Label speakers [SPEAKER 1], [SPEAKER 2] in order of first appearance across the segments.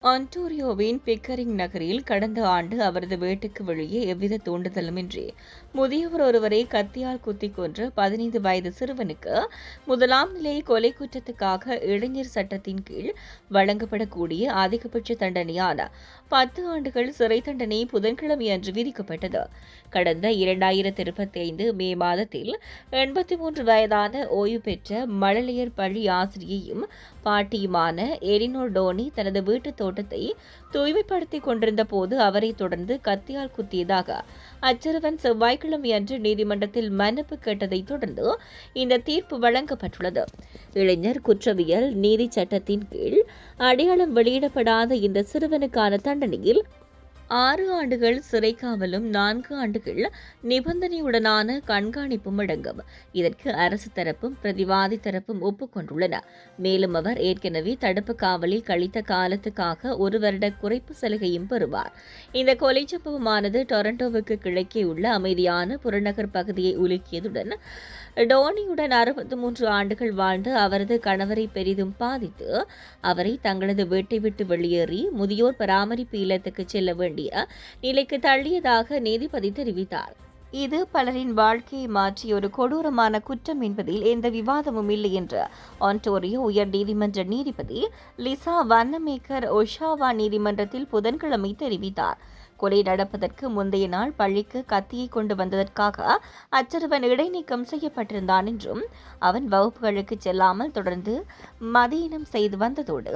[SPEAKER 1] ஆன்டாரியோவின் Pickering நகரில் கடந்த ஆண்டு அவரது வீட்டுக்கு வெளியே எவ்வித தூண்டுதலுமின்றி முதியவர் ஒருவரை கத்தியால் குத்திக் கொன்ற 15 வயது சிறுவனுக்கு முதலாம் நிலை கொலை குற்றத்துக்காக இளைஞர் சட்டத்தின் கீழ் வழங்கப்படக்கூடிய அதிகபட்ச தண்டனையான 10 ஆண்டுகள் சிறை தண்டனை புதன்கிழமையன்று விதிக்கப்பட்டது. கடந்த 2025 மே மாதத்தில் 83 வயதான ஓய்வு பெற்ற மழலையர் பள்ளி ஆசிரியையும் பாட்டியுமான எலினோர் டோனி தனது வீட்டு தோட்டத்தை தூய்மைப்படுத்திக் கொண்டிருந்த போது அவரை தொடர்ந்து கத்தியால் குத்தியதாக அச்சிறுவன் செவ்வாய்க்கிழமையன்று நீதிமன்றத்தில் மன்னிப்பு கேட்டதைத் தொடர்ந்து இந்த தீர்ப்பு வழங்கப்பட்டுள்ளது. இளைஞர் குற்றவியல் நீதி சட்டத்தின் கீழ் அடையாளம் வெளியிடப்படாத இந்த சிறுவனுக்கான தண்டனையில் 6 ஆண்டுகள் சிறை காவலும் 4 ஆண்டுகள் நிபந்தனையுடனான கண்காணிப்பும் அடங்கும். இதற்கு அரசு தரப்பும் பிரதிவாதி தரப்பும் ஒப்புக்கொண்டுள்ளன. மேலும் அவர் ஏற்கனவே தடுப்பு காவலில் கழித்த காலத்துக்காக 1 வருட குறைப்பு சலுகையும் பெறுவார். இந்த கொலை சம்பவமானது டொரண்டோவுக்கு கிழக்கே உள்ள அமைதியான புறநகர் பகுதியை உலுக்கியதுடன் டோனியுடன் 63 ஆண்டுகள் வாழ்ந்து அவரது கணவரை பெரிதும் பாதித்து அவரை தங்களது வீட்டை விட்டு வெளியேறி முதியோர் பராமரிப்பு இல்லத்துக்கு செல்ல வேண்டிய நிலைக்கு தள்ளியதாக நீதிபதி தெரிவித்தார். இது பலரின் வாழ்க்கையை மாற்றிய ஒரு கொடூரமான குற்றம் என்பதில் எந்த விவாதமும் இல்லை என்று ஆன்டாரியோ உயர் நீதிமன்ற நீதிபதி லிசா வன்னமேக்கர் ஒஷாவா நீதிமன்றத்தில் புதன்கிழமை தெரிவித்தார். கொலை நடப்பதற்கு முந்தைய நாள் பள்ளிக்கு கத்தியை கொண்டு வந்ததற்காக அச்சிறுவன் இடைநீக்கம் செய்யப்பட்டிருந்தான் என்றும் அவன் வகுப்புகளுக்கு செல்லாமல் தொடர்ந்து மதியினம் செய்து வந்ததோடு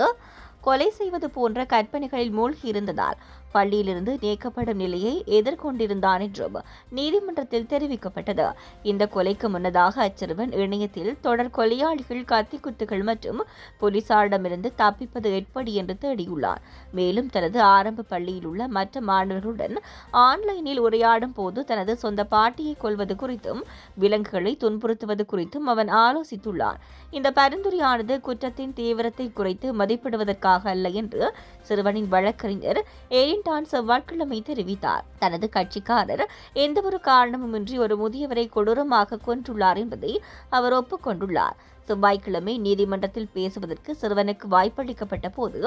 [SPEAKER 1] கொலை செய்வது போன்ற கற்பனைகளில் மூழ்கியிருந்ததால் பள்ளியிலிருந்து நீக்கப்படும் நிலையை எதிர்கொண்டிருந்தான் என்றும் நீதிமன்றத்தில் தெரிவிக்கப்பட்டது. இந்த கொலைக்கு முன்னதாக அச்சிறுவன் இணையத்தில் தொடர் கொலையாளிகள் கத்திக்குத்துகள் மற்றும் போலீசாரிடமிருந்து தப்பிப்பது எப்படி என்று தேடியுள்ளார். மேலும் தனது ஆரம்ப பள்ளியில் உள்ள மற்ற மாணவர்களுடன் ஆன்லைனில் உரையாடும் போது தனது சொந்த பாட்டியை கொல்வது குறித்தும் விலங்குகளை துன்புறுத்துவது குறித்தும் அவன் ஆலோசித்துள்ளார். இந்த பரிந்துரையானது குற்றத்தின் தீவிரத்தை குறைத்து மதிப்பிடுவதற்காக அல்ல என்று சிறுவனின் வழக்கறிஞர் ஏரின்டான் செவ்வாய்க்கிழமை தெரிவித்தார். தனது கட்சிக்காரர் எந்தவொரு காரணமுமின்றி ஒரு முதியவரை கொடூரமாக கொன்றுள்ளார் என்பதை அவர் ஒப்புக்கொண்டுள்ளார். செவ்வாய்க்கிழமை நீதிமன்றத்தில் பேசுவதற்கு சிறுவனுக்கு வாய்ப்பளிக்கப்பட்ட போது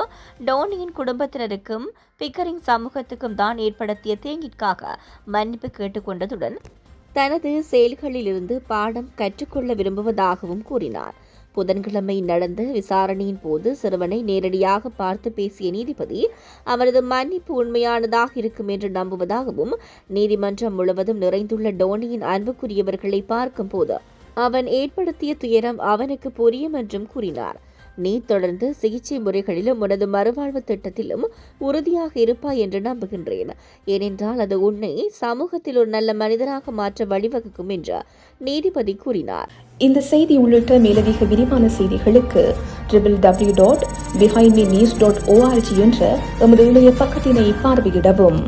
[SPEAKER 1] டோனியின் குடும்பத்தினருக்கும் பிக்கரிங் சமூகத்துக்கும் தான் ஏற்படுத்திய தேங்கிற்காக மன்னிப்பு கேட்டுக்கொண்டதுடன் தனது செயல்களிலிருந்து பாடம் கற்றுக்கொள்ள விரும்புவதாகவும் கூறினார். புதன்கிழமை நடந்த விசாரணையின் போது சிறுவனை நேரடியாக பார்த்து பேசிய நீதிபதி அவரது மன்னிப்பு உண்மையானதாக இருக்கும் என்று நம்புவதாகவும் நீதிமன்றம் முழுவதும் நிறைந்துள்ள டோனியின் அன்புக்குரியவர்களை பார்க்கும் போது அவன் ஏற்படுத்திய துயரம் அவனுக்கு புரியும் என்றும் கூறினார். நீ தொடர்ந்து சிகிச்சை முறைகளிலும் உனது மறுவாழ்வு திட்டத்திலும் உறுதியாக இருப்பாய் என்று நம்புகின்றேன். ஏனென்றால் அது உன்னை சமூகத்தில் ஒரு நல்ல மனிதராக மாற்ற வழிவகுக்கும் என்று நீதிபதி கூறினார்.
[SPEAKER 2] இந்த செய்தி உள்ளிட்ட மேலதிக விரிவான செய்திகளுக்கு www.behindmenews.org என்ற எமது இணைய பக்கத்தினை பார்வையிடவும்.